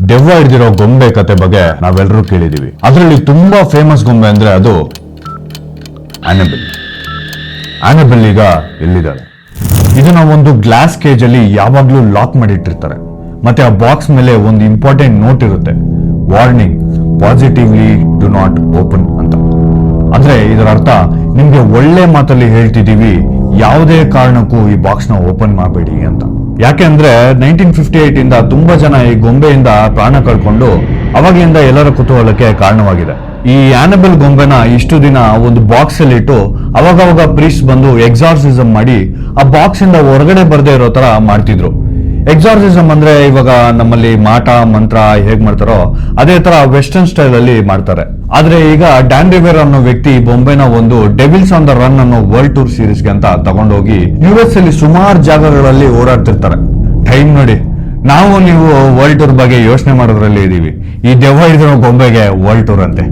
ದೆವ್ವ ಹಿಡಿದಿರೋ ಗೊಂಬೆ ಕತೆ ಬಗ್ಗೆ ನಾವೆಲ್ಲರೂ ಕೇಳಿದೀವಿ. ಅದರಲ್ಲಿ ತುಂಬಾ ಫೇಮಸ್ ಗೊಂಬೆ ಅಂದ್ರೆ ಅದು ಆನೆಬೆಲ್. ಆನೆಬೆಲ್ ಈಗ ಎಲ್ಲಿದ್ದಾಳೆ? ಇದನ್ನ ಒಂದು ಗ್ಲಾಸ್ ಕೇಜ್ ಅಲ್ಲಿ ಯಾವಾಗ್ಲೂ ಲಾಕ್ ಮಾಡಿಟ್ಟಿರ್ತಾರೆ. ಮತ್ತೆ ಆ ಬಾಕ್ಸ್ ಮೇಲೆ ಒಂದು ಇಂಪಾರ್ಟೆಂಟ್ ನೋಟ್ ಇರುತ್ತೆ, warning, positively do not open ಅಂತ. ಅಂದ್ರೆ ಇದರ ಅರ್ಥ, ನಿಮ್ಗೆ ಒಳ್ಳೆ ಮಾತಲ್ಲಿ ಹೇಳ್ತಿದೀವಿ, ಯಾವುದೇ ಕಾರಣಕ್ಕೂ ಈ ಬಾಕ್ಸ್ ನ ಓಪನ್ ಮಾಡಬೇಡಿ ಅಂತ. ಯಾಕೆ ಅಂದ್ರೆ 1958 ಇಂದ ತುಂಬಾ ಜನ ಈ ಗೊಂಬೆಯಿಂದ ಪ್ರಾಣ ಕಳ್ಕೊಂಡು ಅವಾಗ್ಲಿಂದ ಎಲ್ಲರ ಕುತೂಹಲಕ್ಕೆ ಕಾರಣವಾಗಿದೆ. ಈ ಆನೆಬೆಲ್ ಗೊಂಬೆನ ಇಷ್ಟು ದಿನ ಒಂದು ಬಾಕ್ಸ್ ಅಲ್ಲಿ ಇಟ್ಟು ಅವಾಗವಾಗ ಪ್ರೀಸ್ಟ್ ಬಂದು ಎಕ್ಸಾರ್ಸಿಸಮ್ ಮಾಡಿ ಆ ಬಾಕ್ಸ್ ಇಂದ ಹೊರಗಡೆ ಬರ್ದೇ ಇರೋ ತರ ಮಾಡ್ತಿದ್ರು. ಎಕ್ಸಾರ್ಸಿಸಮ್ ಅಂದ್ರೆ ಇವಾಗ ನಮ್ಮಲ್ಲಿ ಮಾಟ ಮಂತ್ರ ಹೇಗ್ ಮಾಡ್ತಾರೋ ಅದೇ ತರ ವೆಸ್ಟರ್ನ್ ಸ್ಟೈಲ್ ಅಲ್ಲಿ ಮಾಡ್ತಾರೆ. ಆದ್ರೆ ಈಗ ಡ್ಯಾನ್ ರಿವೆರ್ ಅನ್ನೋ ವ್ಯಕ್ತಿ ಬೊಂಬೆನ ಒಂದು ಡೆವಿಲ್ಸ್ ಆನ್ ದ ರನ್ ಅನ್ನೋ ವರ್ಲ್ಡ್ ಟೂರ್ ಸೀರೀಸ್ಗೆ ಅಂತ ತಗೊಂಡೋಗಿ US ಅಲ್ಲಿ ಸುಮಾರು ಜಾಗಗಳಲ್ಲಿ ಓಡಾಡ್ತಿರ್ತಾರೆ. ಟೈಮ್ ನೋಡಿ, ನಾವು ನೀವು ವರ್ಲ್ಡ್ ಟೂರ್ ಬಗ್ಗೆ ಯೋಚನೆ ಮಾಡೋದ್ರಲ್ಲಿ ಇದೀವಿ, ಈ ದೆವ್ವ ಹಿಡಿದಿರೋ ಗೊಂಬೆಗೆ ವರ್ಲ್ಡ್ ಟೂರ್ ಅಂತೆ.